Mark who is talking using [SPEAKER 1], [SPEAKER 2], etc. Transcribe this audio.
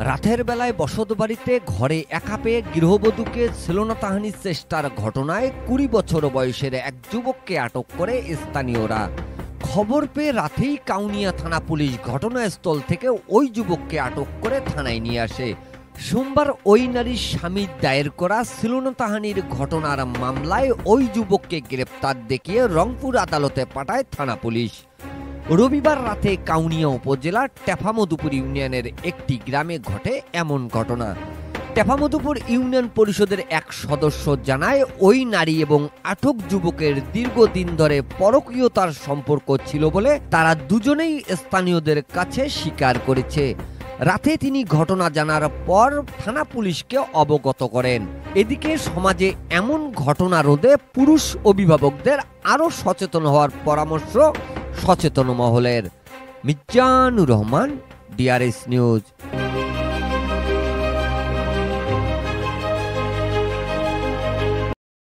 [SPEAKER 1] রাতের বেলায় বসতবাড়িতে ঘরে একা পেয়ে গৃহবধূকে শ্লীলতাহানির চেষ্টার ঘটনায় ২০ বছর বয়সের এক যুবককে আটক করে স্থানীয়রা। খবর পেয়ে রাতেই কাউনিয়া থানা পুলিশ ঘটনাস্থল থেকে ওই যুবককে আটক করে থানায় নিয়ে আসে। সোমবার ওই নারীর স্বামী দায়ের করা শ্লীলতাহানির ঘটনার মামলায় ওই যুবককে গ্রেপ্তার দেখিয়ে রংপুর আদালতে পাঠায় থানা পুলিশ। রবিবার রাতে কাউনিয়া উপজেলার টেফামধুপুর ইউনিয়নের একটি গ্রামে ঘটে এমন ঘটনা। টেফামধুপুর ইউনিয়ন পরিষদের এক সদস্য জানায়, ওই নারী এবং আটক যুবকের দীর্ঘদিন ধরে পরকীয়তার সম্পর্ক ছিল বলে তারা দুজনেই স্থানীয়দের কাছে স্বীকার করেছে। রাতে তিনি ঘটনা জানার পর থানা পুলিশকে অবগত করেন। এদিকে সমাজে এমন ঘটনা রোধে পুরুষ অভিভাবকদের আরও সচেতন হওয়ার পরামর্শ সচেতন মহলের। Mizanur Rahman, DRS news.